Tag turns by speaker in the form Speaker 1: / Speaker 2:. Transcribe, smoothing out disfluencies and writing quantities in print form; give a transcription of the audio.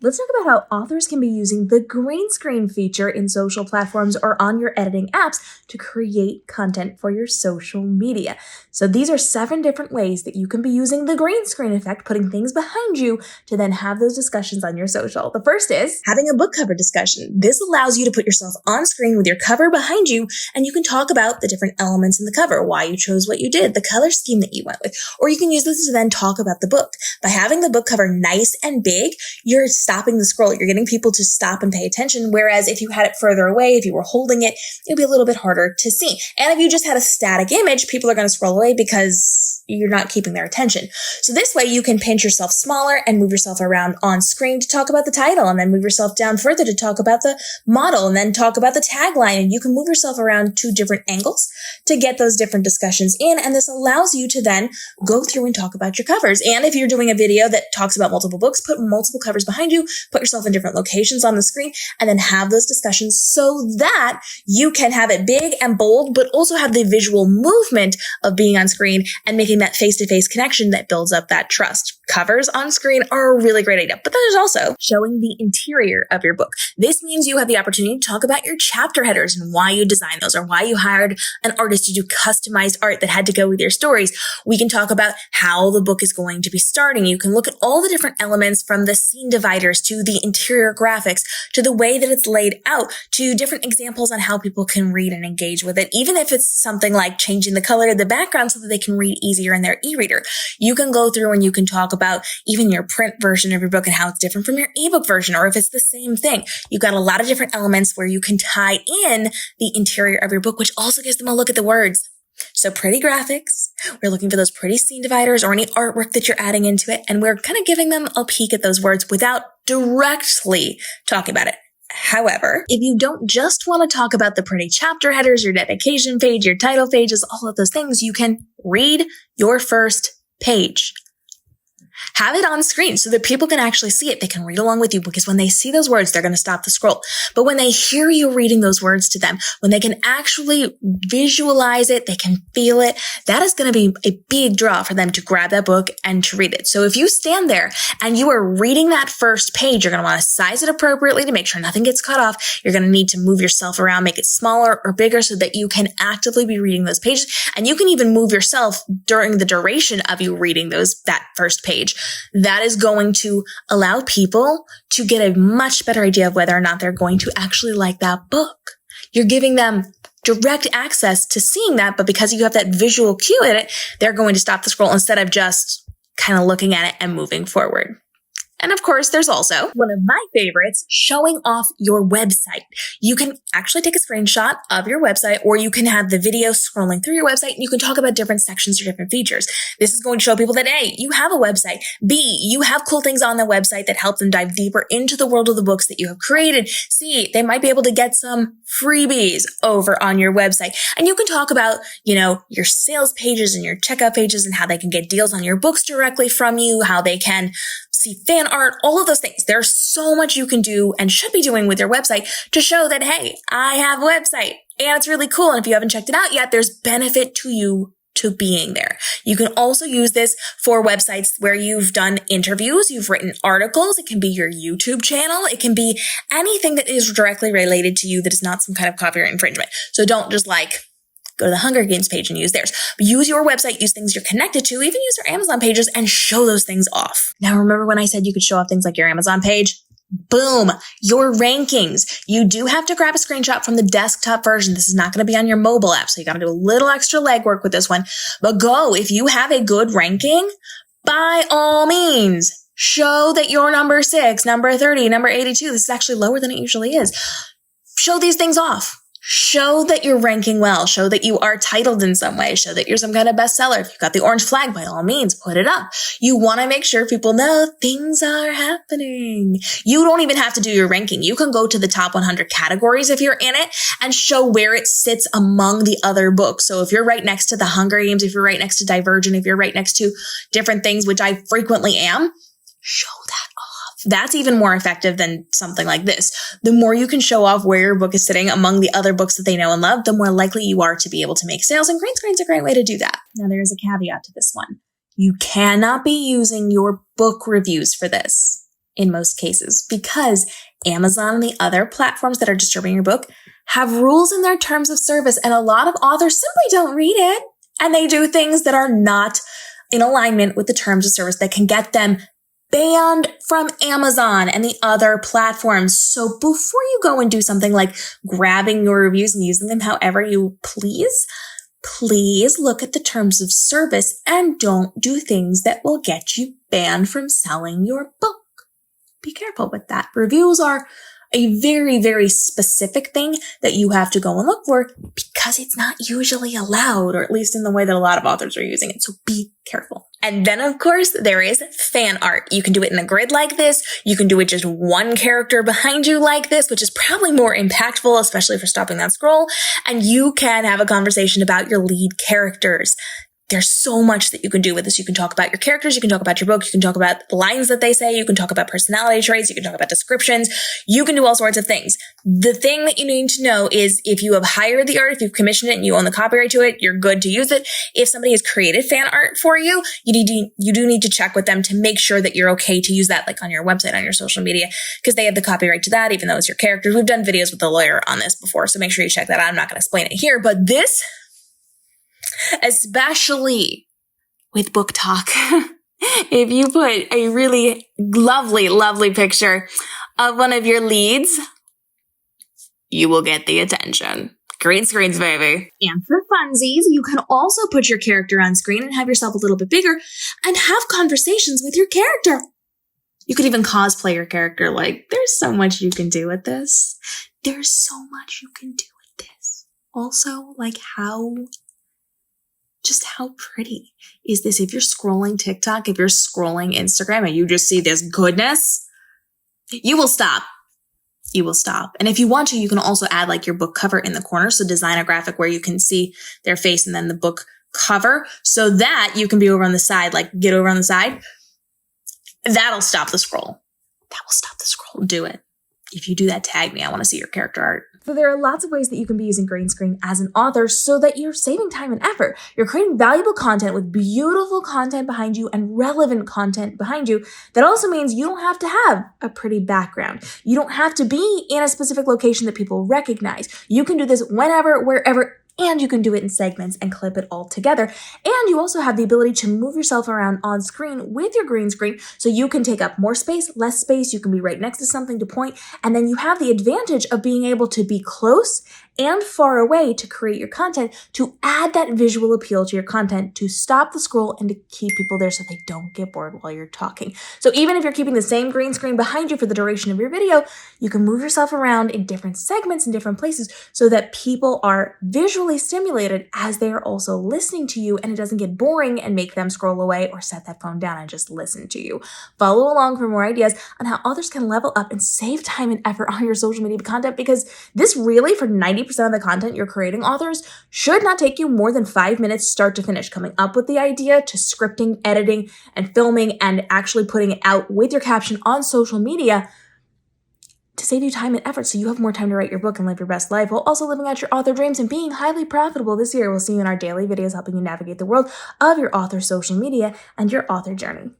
Speaker 1: Let's talk about how authors can be using the green screen feature in social platforms or on your editing apps to create content for your social media. So these are 7 different ways that you can be using the green screen effect, putting things behind you to then have those discussions on your social. The first is having a book cover discussion. This allows you to put yourself on screen with your cover behind you, and you can talk about the different elements in the cover, why you chose what you did, the color scheme that you went with, or you can use this to then talk about the book. By having the book cover nice and big, you're stopping the scroll. You're getting people to stop and pay attention. Whereas if you had it further away, if you were holding it, it'd be a little bit harder to see. And if you just had a static image, people are going to scroll away because you're not keeping their attention. So this way you can pinch yourself smaller and move yourself around on screen to talk about the title, and then move yourself down further to talk about the model, and then talk about the tagline. And you can move yourself around 2 different angles to get those different discussions in. And this allows you to then go through and talk about your covers. And if you're doing a video that talks about multiple books, put multiple covers behind you, put yourself in different locations on the screen, and then have those discussions so that you can have it big and bold, but also have the visual movement of being on screen and making that face-to-face connection that builds up that trust. Covers on screen are a really great idea, but then there's also showing the interior of your book. This means you have the opportunity to talk about your chapter headers and why you designed those, or why you hired an artist to do customized art that had to go with your stories. We can talk about how the book is going to be starting. You can look at all the different elements, from the scene dividers to the interior graphics to the way that it's laid out to different examples on how people can read and engage with it. Even if it's something like changing the color of the background so that they can read easier in their e-reader, you can go through and you can talk about even your print version of your book and how it's different from your ebook version, or if it's the same thing. You've got a lot of different elements where you can tie in the interior of your book, which also gives them a look at the words. So pretty graphics, we're looking for those pretty scene dividers or any artwork that you're adding into it, and we're kind of giving them a peek at those words without directly talking about it. However, if you don't just want to talk about the pretty chapter headers, your dedication page, your title pages, all of those things, you can read your first page. Have it on screen so that people can actually see it. They can read along with you, because when they see those words, they're going to stop the scroll. But when they hear you reading those words to them, when they can actually visualize it, they can feel it, that is going to be a big draw for them to grab that book and to read it. So if you stand there and you are reading that first page, you're going to want to size it appropriately to make sure nothing gets cut off. You're going to need to move yourself around, make it smaller or bigger so that you can actively be reading those pages. And you can even move yourself during the duration of you reading that first page. That is going to allow people to get a much better idea of whether or not they're going to actually like that book. You're giving them direct access to seeing that, but because you have that visual cue in it, they're going to stop the scroll instead of just kind of looking at it and moving forward. And of course, there's also one of my favorites, showing off your website. You can actually take a screenshot of your website, or you can have the video scrolling through your website, and you can talk about different sections or different features. This is going to show people that A, you have a website. B, you have cool things on the website that help them dive deeper into the world of the books that you have created. C, they might be able to get some freebies over on your website. And you can talk about, your sales pages and your checkout pages and how they can get deals on your books directly from you, how they can see fan art, all of those things. There's so much you can do and should be doing with your website to show that, hey, I have a website and it's really cool. And if you haven't checked it out yet, there's benefit to you to being there. You can also use this for websites where you've done interviews, you've written articles. It can be your YouTube channel. It can be anything that is directly related to you that is not some kind of copyright infringement. So don't just go to the Hunger Games page and use theirs. But use your website, use things you're connected to, even use your Amazon pages and show those things off. Now, remember when I said you could show off things like your Amazon page? Boom, your rankings. You do have to grab a screenshot from the desktop version. This is not going to be on your mobile app, so you got to do a little extra legwork with this one. But if you have a good ranking, by all means, show that you're number 6, number 30, number 82. This is actually lower than it usually is. Show these things off. Show that you're ranking well. Show that you are titled in some way. Show that you're some kind of bestseller. If you've got the orange flag, by all means, put it up. You want to make sure people know things are happening. You don't even have to do your ranking. You can go to the top 100 categories if you're in it and show where it sits among the other books. So if you're right next to the Hunger Games, if you're right next to Divergent, if you're right next to different things, which I frequently am, show that off. That's even more effective than something like this. The more you can show off where your book is sitting among the other books that they know and love, the more likely you are to be able to make sales. And Greenscreen's a great way to do that. Now, there's a caveat to this one. You cannot be using your book reviews for this. in most cases, because Amazon and the other platforms that are distributing your book have rules in their terms of service, and a lot of authors simply don't read it, and they do things that are not in alignment with the terms of service that can get them banned from Amazon and the other platforms. So before you go and do something like grabbing your reviews and using them however you please look at the terms of service and don't do things that will get you banned from selling your book. Be careful with that. Reviews are a very, very specific thing that you have to go and look for because it's not usually allowed, or at least in the way that a lot of authors are using it. So be careful. And then, of course, there is fan art. You can do it in a grid like this. You can do it just one character behind you like this, which is probably more impactful, especially for stopping that scroll. And you can have a conversation about your lead characters. There's so much that you can do with this. You can talk about your characters. You can talk about your book. You can talk about the lines that they say. You can talk about personality traits. You can talk about descriptions. You can do all sorts of things. The thing that you need to know is if you have hired the art, if you've commissioned it and you own the copyright to it, you're good to use it. If somebody has created fan art for you, you do need to check with them to make sure that you're okay to use that, like on your website, on your social media, because they have the copyright to that, even though it's your characters. We've done videos with the lawyer on this before, so make sure you check that out. I'm not going to explain it here, but this, especially with book talk, if you put a really lovely, lovely picture of one of your leads, you will get the attention. Green screens, baby. And for funsies, you can also put your character on screen and have yourself a little bit bigger and have conversations with your character. You could even cosplay your character. Like, there's so much you can do with this. There's so much you can do with this. Also, like, how pretty is this? If you're scrolling TikTok, if you're scrolling Instagram and you just see this goodness, you will stop. You will stop. And if you want to, you can also add like your book cover in the corner. So design a graphic where you can see their face and then the book cover so that you can be over on the side, like get over on the side. That'll stop the scroll. That will stop the scroll. Do it. If you do that, tag me. I want to see your character art. So there are lots of ways that you can be using Greenscreen as an author so that you're saving time and effort. You're creating valuable content with beautiful content behind you and relevant content behind you. That also means you don't have to have a pretty background. You don't have to be in a specific location that people recognize. You can do this whenever, wherever, and you can do it in segments and clip it all together. And you also have the ability to move yourself around on screen with your green screen so you can take up more space, less space. You can be right next to something to point. And then you have the advantage of being able to be close and far away to create your content, to add that visual appeal to your content, to stop the scroll and to keep people there so they don't get bored while you're talking. So even if you're keeping the same green screen behind you for the duration of your video, you can move yourself around in different segments in different places so that people are visually stimulated as they are also listening to you, and it doesn't get boring and make them scroll away or set that phone down and just listen to you. Follow along for more ideas on how authors can level up and save time and effort on your social media content, because this really, for 90% of the content you're creating, authors, should not take you more than 5 minutes start to finish, coming up with the idea to scripting, editing, and filming, and actually putting it out with your caption on social media to save you time and effort so you have more time to write your book and live your best life while also living out your author dreams and being highly profitable this year. We'll see you in our daily videos helping you navigate the world of your author social media and your author journey.